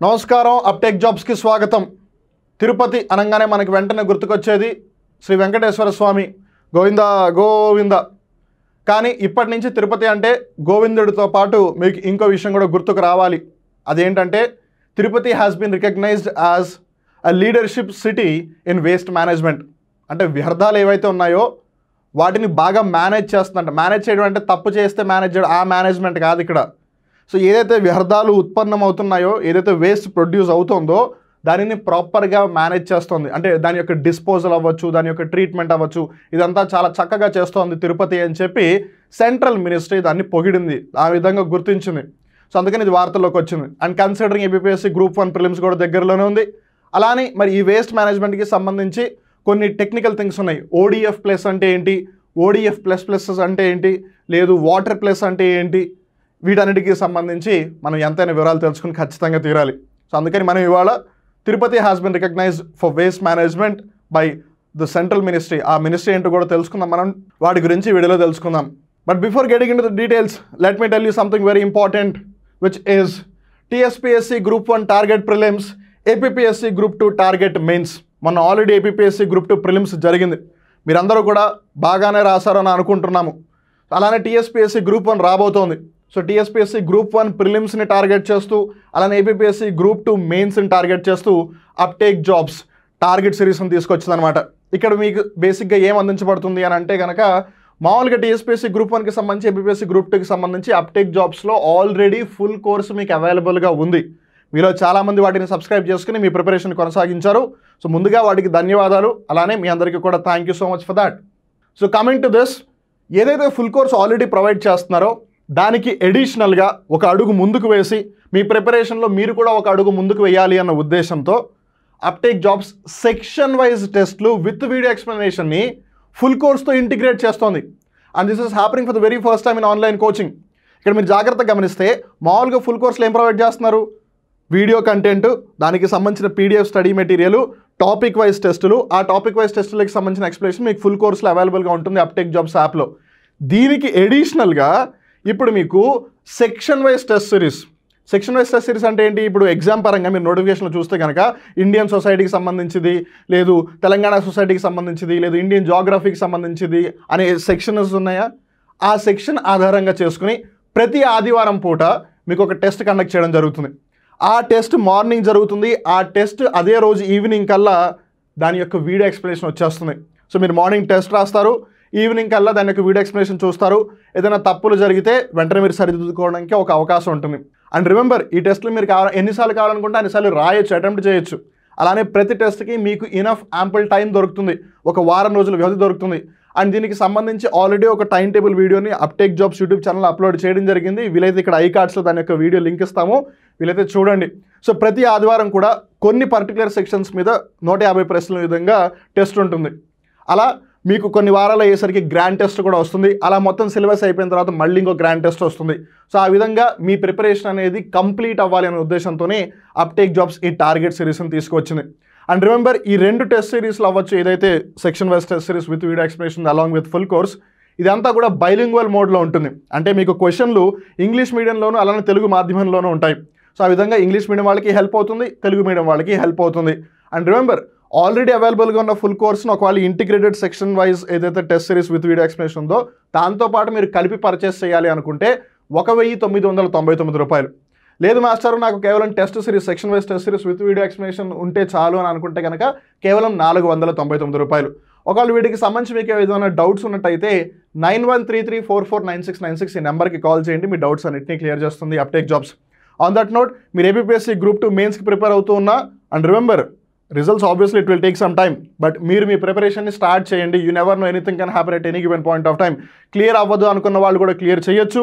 నమస్కారం. అప్టెక్ జాబ్స్కి స్వాగతం. తిరుపతి అనగానే మనకి వెంటనే గుర్తుకొచ్చేది శ్రీ వెంకటేశ్వర స్వామి, గోవింద గోవింద. కానీ ఇప్పటి నుంచి తిరుపతి అంటే గోవిందుడితో పాటు మీకు ఇంకో విషయం కూడా గుర్తుకు రావాలి. అదేంటంటే Tirupati has been recognized as a leadership city in waste management. అంటే వ్యర్థాలు ఏవైతే ఉన్నాయో వాటిని బాగా మేనేజ్ చేస్తుందంట. మేనేజ్ చేయడం అంటే తప్పు చేస్తే మేనేజ్ చేయడం, ఆ మేనేజ్మెంట్ కాదు ఇక్కడ. సో ఏదైతే వ్యర్థాలు ఉత్పన్నం అవుతున్నాయో, ఏదైతే వేస్ట్ ప్రొడ్యూస్ అవుతుందో దానిని ప్రాపర్గా మేనేజ్ చేస్తుంది. అంటే దాని యొక్క డిస్పోజల్ అవ్వచ్చు, దాని యొక్క ట్రీట్మెంట్ అవ్వచ్చు, ఇదంతా చాలా చక్కగా చేస్తోంది తిరుపతి అని చెప్పి సెంట్రల్ మినిస్ట్రీ దాన్ని పొగిడింది, ఆ విధంగా గుర్తించింది. సో అందుకని ఇది వార్తల్లోకి వచ్చింది. And considering APSC group 1 prelims కూడా దగ్గరలోనే ఉంది. అలానే మరి ఈ వేస్ట్ మేనేజ్మెంట్కి సంబంధించి కొన్ని టెక్నికల్ థింగ్స్ ఉన్నాయి. ఓడిఎఫ్ ప్లస్ అంటే ఏంటి, ఓడిఎఫ్ ప్లస్ ప్లస్ అంటే ఏంటి, లేదు వాటర్ ప్లస్ అంటే ఏంటి, వీటన్నిటికీ సంబంధించి మనం ఎంతైనా వివరాలు తెలుసుకుని ఖచ్చితంగా తీరాలి. సో అందుకని మనం ఇవాళ Tirupati has been recognized for waste management by the central ministry. ఆ మినిస్ట్రీ ఏంటో కూడా తెలుసుకుందాం, మనం వాటి గురించి వీడియోలో తెలుసుకుందాం. But before getting into the details, let me tell you something very important, which is TSPSC group 1 target prelims, APSC group 2 target mains. మొన్న ఆల్రెడీ ఏపీఎస్సీ గ్రూప్ 2 ప్రిలిమ్స్ జరిగింది. మీరందరూ కూడా బాగానే రాశారని అనుకుంటున్నాము. అలానే టీఎస్పీఎస్సీ గ్రూప్ 1 రాబోతోంది. సో టీఎస్పీఎస్సీ గ్రూప్ 1 ప్రిలిమ్స్ని టార్గెట్ చేస్తూ, అలానే ఏపీఎస్సీ గ్రూప్ 2 మెయిన్స్ని టార్గెట్ చేస్తూ అప్టేక్ జాబ్స్ టార్గెట్ సిరీస్ని తీసుకొచ్చిందనమాట. ఇక్కడ మీకు బేసిక్గా ఏం అందించబడుతుంది అని అంటే కనుక, మామూలుగా టీఎస్పీఎస్సీ గ్రూప్ 1కి సంబంధించి, ఏపీఎస్సీ గ్రూప్ 2కి సంబంధించి అప్టేక్ జాబ్స్లో ఆల్రెడీ ఫుల్ కోర్సు మీకు అవైలబుల్గా ఉంది. మీలో చాలామంది వాటిని సబ్స్క్రైబ్ చేసుకుని మీ ప్రిపరేషన్ కొనసాగించారు. సో ముందుగా వాటికి ధన్యవాదాలు. అలానే మీ అందరికీ కూడా thank you so much for that. So coming to this, ఏదైతే ఫుల్ కోర్స్ ఆల్రెడీ ప్రొవైడ్ చేస్తున్నారో దానికి ఎడిషనల్గా ఒక అడుగు ముందుకు వేసి మీ ప్రిపరేషన్లో మీరు కూడా ఒక అడుగు ముందుకు వేయాలి అన్న ఉద్దేశంతో అప్టేక్ జాబ్స్ సెక్షన్ వైజ్ టెస్ట్లు విత్ వీడియో ఎక్స్ప్లెనేషన్ని ఫుల్ కోర్స్తో ఇంటిగ్రేట్ చేస్తోంది. And this is happening for the very first time in online coaching. ఇక్కడ మీరు జాగ్రత్తగా గమనిస్తే, మామూలుగా ఫుల్ కోర్స్లో ఏం ప్రొవైడ్ చేస్తున్నారు, వీడియో కంటెంట్, దానికి సంబంధించిన PDF study material, topic wise టెస్టులు, ఆ టాపిక్ వైజ్ టెస్టులకి సంబంధించిన ఎక్స్ప్లెనేషన్ మీకు ఫుల్ కోర్స్లో అవైలబుల్గా ఉంటుంది అప్టేక్ జాబ్స్ యాప్లో. దీనికి ఎడిషనల్గా ఇప్పుడు మీకు section wise test series. Section wise test series అంటే ఏంటి, ఇప్పుడు ఎగ్జామ్ పరంగా మీరు నోటిఫికేషన్లో చూస్తే కనుక ఇండియన్ సొసైటీకి సంబంధించింది, లేదు తెలంగాణ సొసైటీకి సంబంధించింది, లేదు ఇండియన్ జాగ్రఫీకి సంబంధించింది అనే సెక్షన్స్ ఉన్నాయా. ఆ సెక్షన్ ఆధారంగా చేసుకుని ప్రతి ఆదివారం పూట మీకు ఒక టెస్ట్ కండక్ట్ చేయడం జరుగుతుంది. ఆ టెస్ట్ మార్నింగ్ జరుగుతుంది. ఆ టెస్ట్ అదే రోజు ఈవినింగ్ కల్లా దాని యొక్క వీడియో ఎక్స్ప్లెనేషన్ వచ్చేస్తుంది. సో మీరు మార్నింగ్ టెస్ట్ రాస్తారు, ఈవినింగ్ కల్లా దాని యొక్క వీడియో ఎక్స్ప్లెనేషన్ చూస్తారు. ఏదైనా తప్పులు జరిగితే వెంటనే మీరు సరిదిద్దుకోవడానికి ఒక అవకాశం ఉంటుంది. అండ్ రిమెంబర్, ఈ టెస్ట్లు మీరు ఎన్నిసార్లు కావాలనుకుంటే అన్నిసార్లు రాయొచ్చు, అటెంప్ట్ చేయొచ్చు. అలానే ప్రతి టెస్ట్కి మీకు ఇనఫ్ యాంపుల్ టైం దొరుకుతుంది, ఒక వారం రోజుల వ్యవధి దొరుకుతుంది. అండ్ దీనికి సంబంధించి ఆల్రెడీ ఒక టైం టేబుల్ వీడియోని అప్టేక్ జాబ్స్ యూట్యూబ్ ఛానల్లో అప్లోడ్ చేయడం జరిగింది. వీలైతే ఇక్కడ ఐ కార్డ్స్లో దాని యొక్క వీడియో లింక్ ఇస్తాము, వీలైతే చూడండి. సో ప్రతి ఆదివారం కూడా కొన్ని పర్టికులర్ సెక్షన్స్ మీద 150 ప్రశ్నల విధంగా టెస్ట్ ఉంటుంది. అలా మీకు కొన్ని వారాలు అయ్యేసరికి గ్రాండ్ టెస్ట్ కూడా వస్తుంది. అలా మొత్తం సిలబస్ అయిపోయిన తర్వాత మళ్ళీ ఇంకో గ్రాండ్ టెస్ట్ వస్తుంది. సో ఆ విధంగా మీ ప్రిపరేషన్ అనేది కంప్లీట్ అవ్వాలి అనే ఉద్దేశంతోనే అప్టేక్ జాబ్స్ ఈ టార్గెట్ సిరీస్ని తీసుకొచ్చింది. అండ్ రిమెంబర్, ఈ 2 టెస్ట్ సిరీస్లు అవ్వచ్చు, ఏదైతే section wise test series with video explanation along with full course, ఇదంతా కూడా బైలింగ్వల్ మోడ్లో ఉంటుంది. అంటే మీకు క్వశ్చన్లు ఇంగ్లీష్ మీడియంలోనూ అలానే తెలుగు మాధ్యమంలోనూ ఉంటాయి. సో ఆ విధంగా ఇంగ్లీష్ మీడియం వాళ్ళకి హెల్ప్ అవుతుంది, తెలుగు మీడియం వాళ్ళకి హెల్ప్ అవుతుంది. అండ్ రిమెంబర్, ఆల్రెడీ అవైలబుల్గా ఉన్న ఫుల్ కోర్స్ను ఒకవేళ ఇంటిగ్రేటెడ్ సెక్షన్ వైజ్ ఏదైతే test series with video explanation ఉందో దాంతోపాటు మీరు కలిపి పర్చేస్ చేయాలి అనుకుంటే 1999 రూపాయలు. లేదు మాస్టర్, నాకు కేవలం test series, section wise test series with video explanation ఉంటే చాలు అని అనుకుంటే కనుక కేవలం 499 రూపాయలు. ఒకవేళ వీటికి సంబంధించి మీకు ఏదైనా డౌట్స్ ఉన్నట్టయితే 9133449696 ఈ నెంబర్కి కాల్ చేయండి, మీ డౌట్స్ అన్నింటినీ క్లియర్ చేస్తుంది uptake jobs. On that note, మీరు ఏపీఎస్సీ గ్రూప్ 2 మెయిన్స్కి ప్రిపేర్ అవుతూ ఉన్నా, and remember, results obviously it will take some time, but మీరు మీ ప్రిపరేషన్ని స్టార్ట్ చేయండి. You never know, anything can happen at any given point of time. Clear అవ్వదు అనుకున్న వాళ్ళు కూడా క్లియర్ చేయొచ్చు,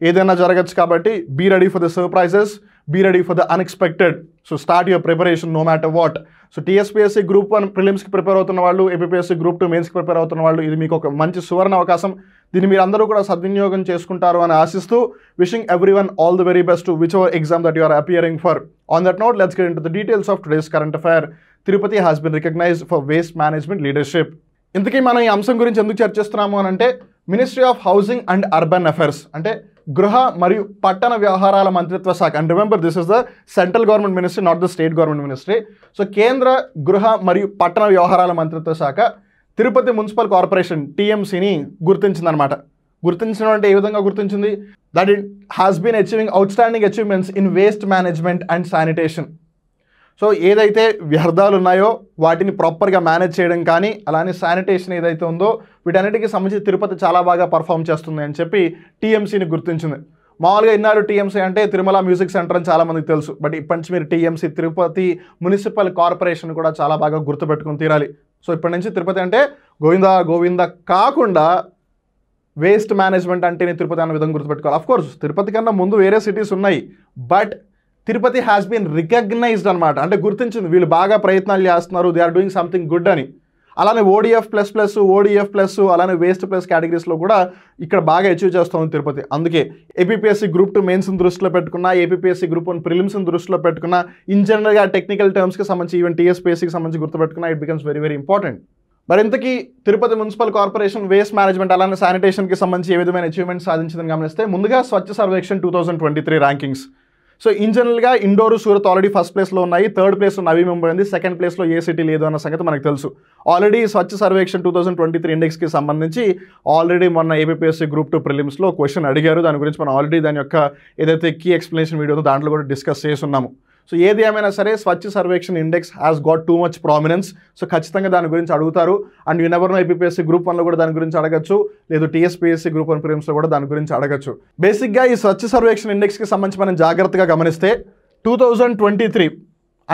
ఏదైనా జరగచ్చు. కాబట్టి be ready for the surprises, be ready for the unexpected. So start your preparation no matter what. So TSPSC group 1 ప్రిలిమ్స్కి prepare అవుతున్న వాళ్ళు, ఏపీఎస్సీ గ్రూప్ 2 మెయిన్స్కి ప్రిపేర్ అవుతున్న వాళ్ళు, ఇది మీకు ఒక మంచి సువర్ణ అవకాశం. దీన్ని మీరు అందరూ కూడా సద్వినియోగం చేసుకుంటారు అని ఆశిస్తూ, wishing everyone all the very best to whichever exam that you are appearing for. On that note, let's get into the details of today's current affair. Tirupati has been recognized for waste management leadership. ఇంతకీ మనం ఈ అంశం గురించి ఎందుకు చర్చిస్తున్నాము అని అంటే, ministry of housing and urban affairs అంటే గృహ మరియు పట్టణ వ్యవహారాల మంత్రిత్వ శాఖ. And remember, this is the central government ministry, not the state government ministry. So కేంద్ర గృహ మరియు పట్టణ వ్యవహారాల మంత్రిత్వ శాఖ తిరుపతి మున్సిపల్ కార్పొరేషన్ టీఎంసీని గుర్తించిందనమాట. గుర్తించడం అంటే ఏ విధంగా గుర్తించింది? That it has been achieving outstanding achievements in waste management and sanitation. So ఏదైతే వ్యర్థాలు ఉన్నాయో వాటిని ప్రాపర్గా మేనేజ్ చేయడం కానీ, అలానే శానిటేషన్ ఏదైతే ఉందో వీటన్నిటికీ సంబంధించి తిరుపతి చాలా బాగా పర్ఫామ్ చేస్తుంది అని చెప్పి టీఎంసీని గుర్తించింది. మామూలుగా ఇన్నారు టీఎంసీ అంటే తిరుమల మ్యూజిక్ సెంటర్ అని చాలామందికి తెలుసు. బట్ ఇప్పటి నుంచి మీరు టీఎంసీ తిరుపతి మున్సిపల్ కార్పొరేషన్ కూడా చాలా బాగా గుర్తుపెట్టుకుని తీరాలి. సో ఇప్పటి నుంచి తిరుపతి అంటే గోవిందా గోవిందా కాకుండా వేస్ట్ మేనేజ్మెంట్ అంటేనే తిరుపతి అన్న విధంగా గుర్తుపెట్టుకోవాలి. అఫ్కోర్స్ తిరుపతి కన్నా ముందు వేరే సిటీస్ ఉన్నాయి, but Tirupati has been recognized అనమాట. అంటే గుర్తించింది, వీళ్ళు బాగా ప్రయత్నాలు చేస్తున్నారు, they are doing something good అని. అలానే ODF plus plus, ODF plus, అలానే వేస్ట్ ప్లస్ కేటగిరీస్లో కూడా ఇక్కడ బాగా అచీవ్ చేస్తుంది తిరుపతి. అందుకే ఏపీపీఎస్సీ గ్రూప్ 2 మెయిన్స్ని దృష్టిలో పెట్టుకున్న, ఏపీపీఎస్సీ గ్రూప్ 1 ప్రిలిమ్స్ని దృష్టిలో పెట్టుకున్న, ఇన్ జనరల్గా టెక్నికల్ టర్మ్స్కి సంబంధించి ఈవెన్ టీఎస్పీఎస్సీకి సంబంధించి గుర్తుపెట్టుకున్న, it becomes very very important. మరి ఇంతకీ Tirupati municipal corporation waste management అలానే శానిటేషన్కి సంబంధించి ఏ విధమైన అచీవ్మెంట్ సాధించిందని గమనిస్తే, ముందుగా Swachh Survekshan 2023 rankings. So in జనరల్గా ఇండోరు, సూరత్ ఆల్రెడీ ఫస్ట్ ప్లేస్లో ఉన్నాయి, థర్డ్ ప్లేస్లో నవీ ముంబై ఉంది, సెకండ్ ప్లేస్లో ఏ సిటీ లేదు అన్న సంగతి మనకు తెలుసు. ఆల్రెడీ స్వచ్ఛ సర్వేక్షణ్ 2023 ఇండెక్స్కి సంబంధించి ఆల్రెడీ మొన్న ఏపీఎస్సీ గ్రూప్ 2 ప్రిలిమ్స్లో క్వశ్చన్ అడిగారు. దాని గురించి మనం ఆల్రెడీ దాని యొక్క ఏదైతే కీ ఎక్స్ప్లెనేషన్ వీడియో దాంట్లో కూడా డిస్కస్ చేస్తున్నాము. సో ఏది ఏమైనా సరే Swachh Survekshan index has got too much prominence. So ఖచ్చితంగా దాని గురించి అడుగుతారు. And you never know, APSC group 1లో కూడా దాని గురించి అడగచ్చు, లేదు టీఎస్పీఎస్సీ గ్రూప్ 1 ప్రిలిమ్స్లో కూడా దాని గురించి అడగచ్చు. బేసిక్గా ఈ స్వచ్ఛ సర్వేక్షణ్ ఇండెక్స్కి సంబంధించి మనం జాగ్రత్తగా గమనిస్తే 2023,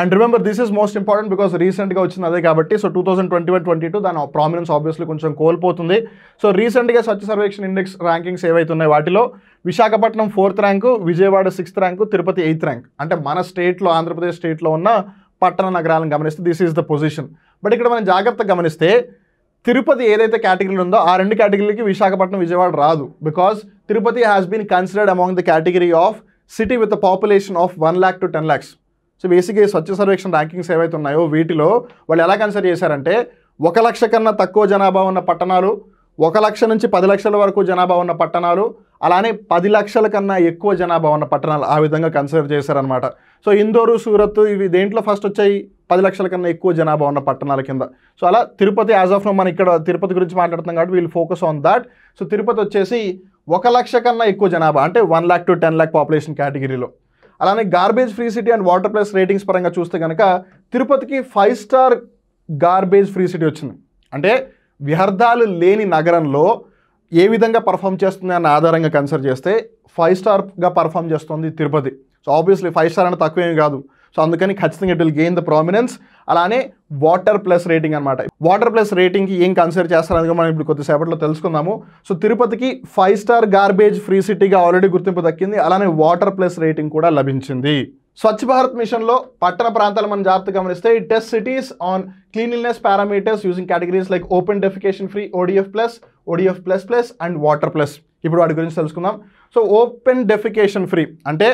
and remember this is most important because రీసెంట్గా వచ్చింది అదే కాబట్టి. సో 2021-22 దాని ప్రామినెన్స్ ఆబ్వియస్లీ కొంచెం కోల్పోతుంది. సో రీసెంట్గా స్వచ్ఛ సర్వేక్షణ్ ఇండెక్స్ ర్యాంకింగ్స్ ఏవైతే ఉన్నాయో వాటిలో Visakhapatnam 4th rank, Vijayawada 6th rank, Tirupati 8th rank. అంటే మన స్టేట్లో, ఆంధ్రప్రదేశ్ స్టేట్లో ఉన్న పట్టణ నగరాలను గమనిస్తే this is the position. But ఇక్కడ మనం జాగ్రత్తగా గమనిస్తే తిరుపతి ఏదైతే కేటగిరీలు ఉందో ఆ రెండు కేటగిరీలకి విశాఖపట్నం, విజయవాడ రాదు. Because Tirupati has been considered among the category of city with population of 1 lakh to 10 lakhs. So బేసిక్గా స్వచ్ఛ సర్వేక్షణ ర్యాంకింగ్స్ ఏవైతే ఉన్నాయో వీటిలో వాళ్ళు ఎలా కన్సిడర్ చేశారంటే 1 లక్ష కన్నా తక్కువ జనాభా ఉన్న పట్టణాలు, 1 లక్ష నుంచి 10 లక్షల వరకు జనాభా ఉన్న పట్టణాలు, అలానే 10 లక్షల కన్నా ఎక్కువ జనాభా ఉన్న పట్టణాలు, ఆ విధంగా కన్సిడర్ చేశారనమాట. సో ఇందోరు, సూరత్ ఇవి దేంట్లో ఫస్ట్ వచ్చాయి? 10 లక్షల కన్నా ఎక్కువ జనాభా ఉన్న పట్టణాల కింద. సో అలా తిరుపతి యాజ్ ఆఫ్ నో మనం ఇక్కడ తిరుపతి గురించి మాట్లాడుతున్నాం కాబట్టి వీళ్ళు focus on that. So Tirupati వచ్చేసి 1 లక్ష కన్నా ఎక్కువ జనాభా అంటే 1 lakh to 10 lakh పాపులేషన్ కేటగిరీలో. అలానే garbage free city and water plus ratings పరంగా చూస్తే కనుక తిరుపతికి 5 star గార్బేజ్ ఫ్రీ సిటీ వచ్చింది. అంటే వ్యర్థాలు లేని నగరంలో ఏ విధంగా పర్ఫామ్ చేస్తుంది అన్న ఆధారంగా కన్సిడర్ చేస్తే 5 starగా పర్ఫామ్ చేస్తుంది తిరుపతి. సో ఆబ్వియస్లీ 5 star అంటే తక్కువేమీ కాదు. సో అందుకని ఖచ్చితంగా it will gain the prominence. అలానే వాటర్ ప్లస్ రేటింగ్ అనమాట. వాటర్ ప్లస్ రేటింగ్కి ఏం కన్సిడర్ చేస్తారని మనం ఇప్పుడు కొద్దిసేపట్లో తెలుసుకుందాము. సో తిరుపతికి 5 star గార్బేజ్ ఫ్రీ సిటీగా ఆల్రెడీ గుర్తింపు దక్కింది. అలానే వాటర్ ప్లస్ రేటింగ్ కూడా లభించింది. స్వచ్ఛ భారత్ మిషన్లో పట్టణ ప్రాంతాలు మనం జాగ్రత్తగా గమనిస్తే test cities on cleanliness parameters using categories like open defecation free, ODF plus, ODF plus plus and water plus. ఇప్పుడు వాటి గురించి తెలుసుకుందాం. సో ఓపెన్ డెఫికేషన్ ఫ్రీ అంటే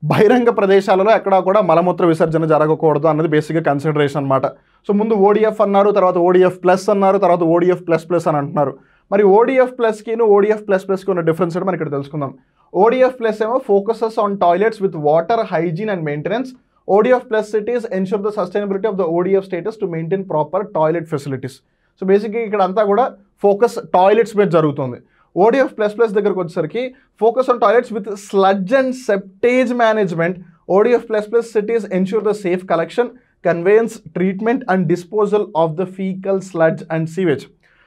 బహిరంగ ప్రదేశాలలో ఎక్కడా కూడా మలమూత్ర విసర్జన జరగకూడదు అన్నది బేసిక్గా కన్సిడరేషన్ అనమాట. సో ముందు ODF అన్నారు, తర్వాత ODF ప్లస్ అన్నారు, తర్వాత ODF ప్లస్ ప్లస్ అని అంటున్నారు. మరి ODF ప్లస్కి ODF ప్లస్ ప్లస్కి ఉన్న డిఫరెన్స్ కూడా మనం ఇక్కడ తెలుసుకుందాం. ODF ప్లస్ ఏమో focuses on toilets with water, hygiene and maintenance. ODF plus cities ensure the sustainability of the ODF status to maintain proper toilet facilities. So బేసిక్గా ఇక్కడ అంతా కూడా ఫోకస్ టాయిలెట్స్ మీద జరుగుతుంది. ODF ప్లస్ ప్లస్ దగ్గరకు వచ్చేసరికి focus on toilets with sludge and septage management. ODF plus plus cities ensure the safe collection, conveyance, treatment and disposal of the faecal, sludge and sewage.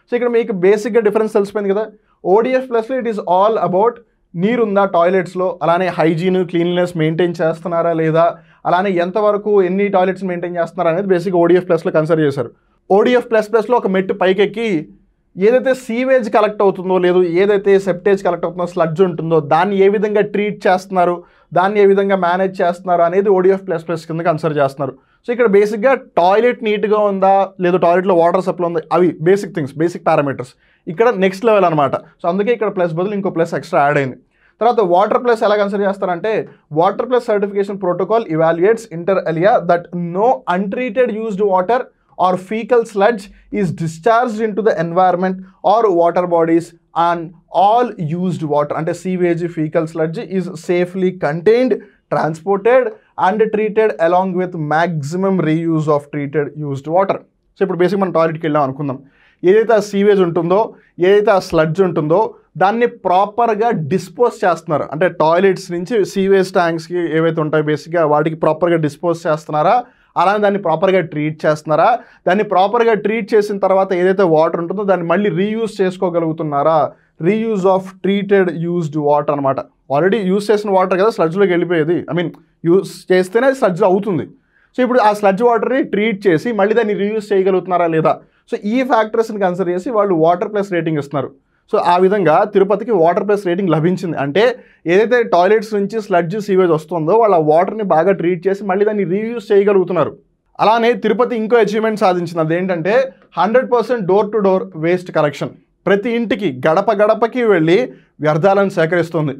So ఇక్కడ మీకు బేసిక్గా difference తెలిసిపోయింది కదా. ODF ప్లస్లో it is all about నీరుందా టాయిలెట్స్లో, అలానే hygiene, cleanliness maintain చేస్తున్నారా లేదా, అలానే ఎంతవరకు ఎన్ని టాయిలెట్స్ మెయింటైన్ చేస్తున్నారా అనేది బేసిక్గా ODF ప్లస్లో కన్సిడర్ చేశారు. ODF ప్లస్ ప్లస్లో ఒక మెట్టు పైకెక్కి ఏదైతే సీవేజ్ కలెక్ట్ అవుతుందో, లేదు ఏదైతే సెప్టేజ్ కలెక్ట్ అవుతుందో, స్లడ్జ్ ఉంటుందో దాన్ని ఏ విధంగా ట్రీట్ చేస్తున్నారు, దాన్ని ఏ విధంగా మేనేజ్ చేస్తున్నారు అనేది ODF ప్లస్ ప్లస్ కింద కన్సిడర్ చేస్తున్నారు. సో ఇక్కడ బేసిక్గా టాయిలెట్ నీట్గా ఉందా, లేదు టాయిలెట్లో వాటర్ సప్లై ఉందా, అవి బేసిక్ థింగ్స్, బేసిక్ పారామీటర్స్. ఇక్కడ నెక్స్ట్ లెవెల్ అనమాట. సో అందుకే ఇక్కడ ప్లస్ బదులు ఇంకో ప్లస్ ఎక్స్ట్రా యాడ్ అయింది. తర్వాత వాటర్ ప్లస్ ఎలా కన్సిడర్ చేస్తారంటే water plus certification protocol evaluates inter alia that no untreated used water or fecal sludge is discharged into the environment or water bodies and all used water అంటే sewage fecal sludge is safely contained, transported and treated along with maximum reuse of treated used water. So ఇప్పుడు basic మనం టాయిలెట్కి వెళ్ళాం అనుకుందాం, ఏదైతే ఆ sewage ఉంటుందో, ఏదైతే ఆ స్లడ్జ్ ఉంటుందో దాన్ని ప్రాపర్గా డిస్పోజ్ చేస్తున్నారు. అంటే టాయిలెట్స్ నుంచి సీవేజ్ ట్యాంక్స్కి ఏవైతే ఉంటాయో బేసిక్గా వాటికి ప్రాపర్గా డిస్పోజ్ చేస్తున్నారా, అలానే దాన్ని ప్రాపర్గా ట్రీట్ చేస్తున్నారా, దాన్ని ప్రాపర్గా ట్రీట్ చేసిన తర్వాత ఏదైతే వాటర్ ఉంటుందో దాన్ని మళ్ళీ రీయూజ్ చేసుకోగలుగుతున్నారా, reuse of treated used water అనమాట. ఆల్రెడీ యూజ్ చేసిన వాటర్ కదా స్లడ్జ్లోకి వెళ్ళిపోయేది, ఐ మీన్ యూజ్ చేస్తేనే స్లడ్జ్లో అవుతుంది. సో ఇప్పుడు ఆ స్లడ్జ్ వాటర్ని ట్రీట్ చేసి మళ్ళీ దాన్ని రీయూజ్ చేయగలుగుతున్నారా లేదా, సో ఈ ఫ్యాక్టర్స్ని కన్సిడర్ చేసి వాళ్ళు వాటర్ ప్లస్ రేటింగ్ ఇస్తున్నారు. సో ఆ విధంగా తిరుపతికి వాటర్ ప్లస్ రేటింగ్ లభించింది. అంటే ఏదైతే టాయిలెట్స్ నుంచి స్లడ్జ్ సీవేజ్ వస్తుందో వాళ్ళ వాటర్ని బాగా ట్రీట్ చేసి మళ్ళీ దాన్ని రీయూజ్ చేయగలుగుతున్నారు. అలానే తిరుపతి ఇంకో అచీవ్మెంట్ సాధించింది, అదేంటంటే 100% door to door waste collection. ప్రతి ఇంటికి గడప గడపకి వెళ్ళి వ్యర్థాలను సేకరిస్తుంది.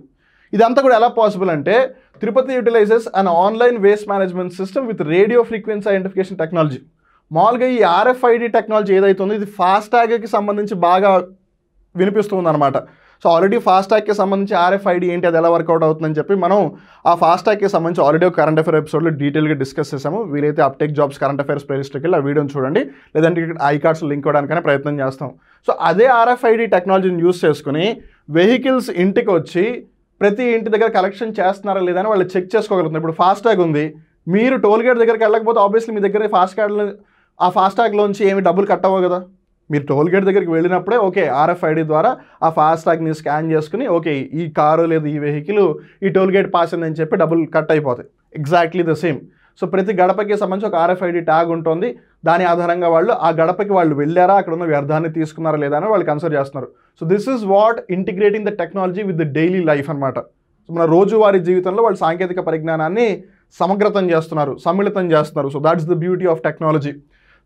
ఇదంతా కూడా ఎలా పాసిబుల్ అంటే Tirupati utilises an online waste management system with radio frequency identification technology. మామూలుగా ఈ RFID టెక్నాలజీ ఏదైతే ఉందో ఇది ఫాస్టాగ్కి సంబంధించి బాగా వినిపిస్తుంది అనమాట. సో ఆల్రెడీ ఫాస్టాగ్కి సంబంధించి RFID ఏంటి, అది ఎలా వర్కౌట్ అవుతుందని చెప్పి మనం ఆ ఫాస్టాగ్కి సంబంధించి ఆల్రెడీ ఒక కరెంట్ అఫేర్ ఎపిసోడ్లో డీటెయిల్గా డిస్కస్ చేసాము. వీలైతే అప్టెక్ జాబ్స్ కరెంట్ అఫేర్స్ ప్లేలిస్ట్కి వెళ్ళి ఆ వీడియోని చూడండి, లేదంటే ఇక్కడ ఐకార్డ్స్ లింక్ అవ్వడానికైనా ప్రయత్నం చేస్తాం. సో అదే RFID టెక్నాలజీని యూస్ చేసుకుని వెహికల్స్ ఇంటికి వచ్చి ప్రతి ఇంటి దగ్గర కలెక్షన్ చేస్తున్నారా లేదా అని వాళ్ళు చెక్ చేసుకోగలుగుతున్నారు. ఇప్పుడు ఫాస్టాగ్ ఉంది, మీరు టోల్ గేట్ దగ్గరికి వెళ్ళకపోతే ఆబ్వియస్లీ మీ దగ్గర ఆ ఫాస్టాగ్లోంచి ఏమి డబ్బులు కట్ అవ్వవు కదా. మీరు టోల్ గేట్ దగ్గరికి వెళ్ళినప్పుడే ఓకే RFID ద్వారా ఆ ఫాస్టాగ్ని స్కాన్ చేసుకుని ఓకే ఈ కారు లేదా ఈ వెహికల్ ఈ టోల్ గేట్ పాస్ అని చెప్పి డబ్బులు కట్ అయిపోతాయి. Exactly the same. సో ప్రతి గడపకి సంబంధించి ఒక RFID ట్యాగ్ ఉంటుంది. దాని ఆధారంగా వాళ్ళు ఆ గడపకి వాళ్ళు వెళ్ళారా, అక్కడ ఉన్న వ్యర్థాన్ని తీసుకున్నారా లేదా అని వాళ్ళు కన్సిడర్ చేస్తున్నారు. So this is what integrating the technology with the daily life అనమాట. సో మన రోజువారీ జీవితంలో వాళ్ళు సాంకేతిక పరిజ్ఞానాన్ని సమగ్రతం చేస్తున్నారు, సమ్మిళితం చేస్తున్నారు. So that's the beauty of technology.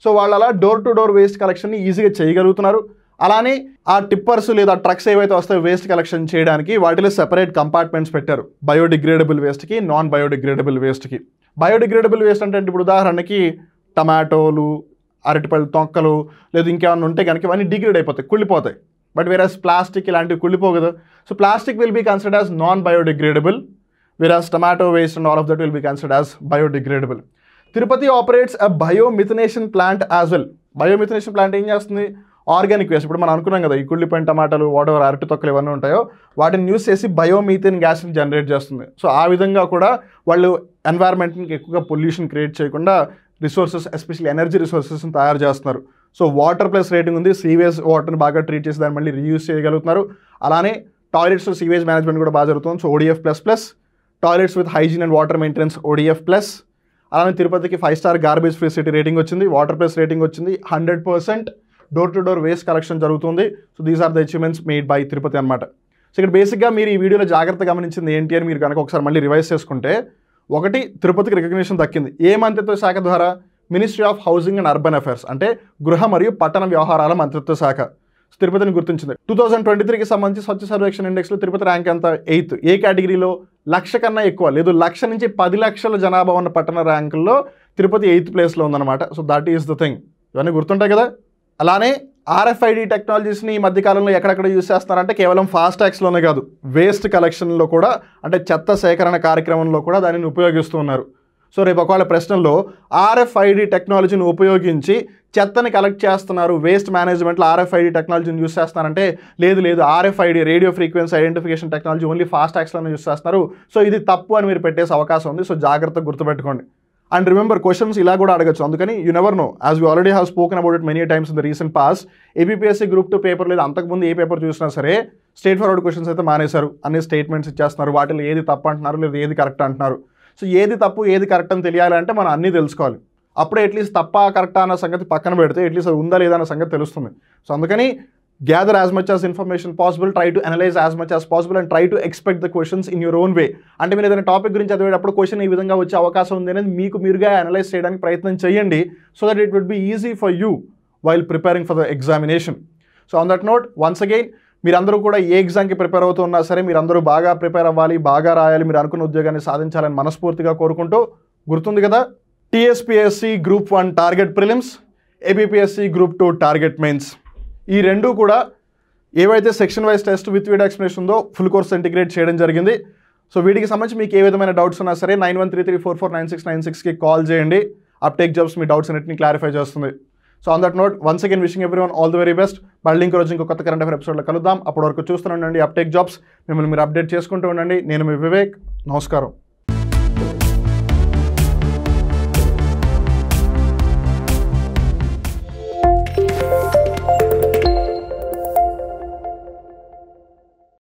So వాళ్ళు అలా డోర్ టు డోర్ వేస్ట్ కలెక్షన్ని ఈజీగా చేయగలుగుతున్నారు. అలానే ఆ టిప్పర్స్ లేదా ట్రక్స్ ఏవైతే వస్తాయో వేస్ట్ కలెక్షన్ చేయడానికి వాటిలో సెపరేట్ కంపార్ట్మెంట్స్ పెట్టారు, బయోడిగ్రేడబుల్ వేస్ట్కి, నాన్ బయోడిగ్రేడబుల్ వేస్ట్కి. బయోడిగ్రేడబుల్ వేస్ట్ అంటే ఇప్పుడు ఉదాహరణకి టమాటోలు, అరటిపళ్ళు తొక్కలు లేదు ఇంకేమన్నా ఉంటే కనుక ఇవన్నీ డిగ్రేడ్ అయిపోతాయి, కుళ్ళిపోతాయి. బట్ వేరస్ ప్లాస్టిక్ ఇలాంటివి కుళ్ళిపోవు కదా. So plastic will be considered as non biodegradable, whereas tomato waste and all of that will be considered as biodegradable. Tirupati operates a biomethanation plant as well. Biomethanation plant ఏం చేస్తుంది, organic waste ఇప్పుడు మనం అనుకున్నాం కదా ఈ కుళ్ళిపోయిన టమాటాలు వాటెవర్ అరటి తొక్కలు ఇవన్నీ ఉంటాయో వాటిని యూస్ చేసి బయోమీథేన్ గ్యాస్ని జనరేట్ చేస్తుంది. సో ఆ విధంగా కూడా వాళ్ళు ఎన్వైర్న్మెంట్కి ఎక్కువగా పొల్యూషన్ క్రియేట్ చేయకుండా రిసోర్సెస్ ఎస్పెషల్లీ ఎనర్జీ రిసోర్సెస్ని తయారు చేస్తున్నారు. సో వాటర్ ప్లస్ రేటింగ్ ఉంది, సీవేజ్ వాటర్ని బాగా ట్రీట్ చేసి దాన్ని మళ్ళీ రీయూజ్ చేయగలుగుతున్నారు. అలానే టాయిలెట్స్లో సీవేజ్ మేనేజ్మెంట్ కూడా బాగా జరుగుతుంది. So ODF++, toilets with hygiene and water maintenance ODF+. అలానే తిరుపతికి 5 star garbage free city rating వచ్చింది, వాటర్ ప్లస్ రేటింగ్ వచ్చింది, 100% door to door waste collection జరుగుతుంది. So these are the achievements made by Tirupati అనమాట. So ఇక్కడ బేసిక్గా మీరు ఈ వీడియోలో జాగ్రత్త గమనించింది ఏంటి అని మీరు కనుక ఒకసారి మళ్ళీ రివైజ్ చేసుకుంటే, ఒకటి తిరుపతికి రికగ్నిషన్ దక్కింది ఏ మంత్రిత్వ శాఖ ద్వారా, ministry of housing and urban affairs అంటే గృహ మరియు పట్టణ వ్యవహారాల మంత్రిత్వ శాఖ తిరుపతిని గుర్తించింది. 2023కి సంబంధించి స్వచ్ఛ సర్వేక్షణ ఇండెక్స్లో తిరుపతి ర్యాంక్ ఎంత, 8th. ఏ కేటగిరీలో, 1,00,000 కన్నా ఎక్కువ లేదు 1,00,000 నుంచి 10 లక్షల జనాభా ఉన్న పట్టణ ర్యాంకుల్లో తిరుపతి 8th ప్లేస్లో ఉందన్నమాట. So that is the thing. ఇవన్నీ గుర్తుంటాయి కదా. అలానే RFID టెక్నాలజీస్ని ఈ మధ్యకాలంలో ఎక్కడెక్కడ యూజ్ చేస్తున్నారంటే కేవలం ఫాస్టాగ్స్లోనే కాదు, వేస్ట్ కలెక్షన్లో కూడా అంటే చెత్త సేకరణ కార్యక్రమంలో కూడా దానిని ఉపయోగిస్తూ ఉన్నారు. సో రేపు ఒకవేళ ప్రశ్నల్లో RFID టెక్నాలజీని ఉపయోగించి చెత్తని కలెక్ట్ చేస్తున్నారు, వేస్ట్ మేనేజ్మెంట్లో RFID టెక్నాలజీని యూస్ చేస్తున్నారంటే లేదు RFID radio frequency identification technology only ఫాస్టాగ్స్లోనే యూస్ చేస్తున్నారు, సో ఇది తప్పు అని మీరు పెట్టేసే అవకాశం ఉంది. సో జాగ్రత్తగా గుర్తుపెట్టుకోండి. అండ్ రిమెంబర్ క్వశ్చన్స్ ఇలా కూడా అడగచ్చు, అందుకని you never no, as we already have spoken about it many times in the recent pass. APPSC Group 2 paper లేదు అంతకుముందు ఏ పేపర్ చూసినా సరే స్ట్రేట్ ఫార్వర్డ్ క్వశ్చన్స్ అయితే మానేశారు, అన్ని స్టేట్మెంట్స్ ఇచ్చేస్తున్నారు, వాటిలో ఏది తప్పు అంటున్నారు లేదా ఏది కరెక్ట్ అంటున్నారు. సో ఏది తప్పు ఏది కరెక్ట్ అని తెలియాలంటే మనం అన్నీ తెలుసుకోవాలి. అప్పుడే అట్లీస్ట్ తప్ప కరెక్టా అన్న సంగతి పక్కన పెడితే అట్లీస్ట్ అది ఉందా లేదా అన్న సంగతి తెలుస్తుంది. సో అందుకని gather as much as information possible, try to analyse as much as possible and try to expect the questions in your own way. అంటే మీరు ఏదైనా టాపిక్ గురించి చదివేటప్పుడు క్వశ్చన్ ఈ విధంగా వచ్చే అవకాశం ఉంది అనేది మీరుగా అనలైజ్ చేయడానికి ప్రయత్నం చేయండి. So that it would be easy for you while preparing for the examination. So on that note once again మీరందరూ కూడా ఏ ఎగ్జామ్కి ప్రిపేర్ అవుతున్నా సరే మీరందరూ బాగా ప్రిపేర్ అవ్వాలి, బాగా రాయాలి, మీరు అనుకున్న ఉద్యోగాన్ని సాధించాలని మనస్ఫూర్తిగా కోరుకుంటూ, గుర్తుంది కదా TSPSC Group 1 target prelims, APPSC Group 2 target mains, ఈ రెండూ కూడా ఏవైతే section wise test with video explanation ఉందో ఫుల్ కోర్స్ ఇంటిగ్రేట్ చేయడం జరిగింది. సో వీటికి సంబంధించి మీకు ఏ విధమైన డౌట్స్ ఉన్నా సరే 9133449696కి కాల్ చేయండి. అప్టేక్ జాబ్స్ మీ డౌట్స్ అన్నింటినీ క్లారిఫై చేస్తుంది. So on that note once again wishing everyone all the very best. మళ్ళీ ఇంకో రోజు ఇంకో కొత్త కరెంట్ అఫైర్ ఎపిసోడ్లో కలుద్దాం. అప్పటి వరకు చూస్తూనే ఉండండి అప్టేక్ జాబ్స్. మిమ్మల్ని మీరు అప్డేట్ చేసుకుంటూ ఉండండి. నేను మీ వివేక్. నమస్కారం.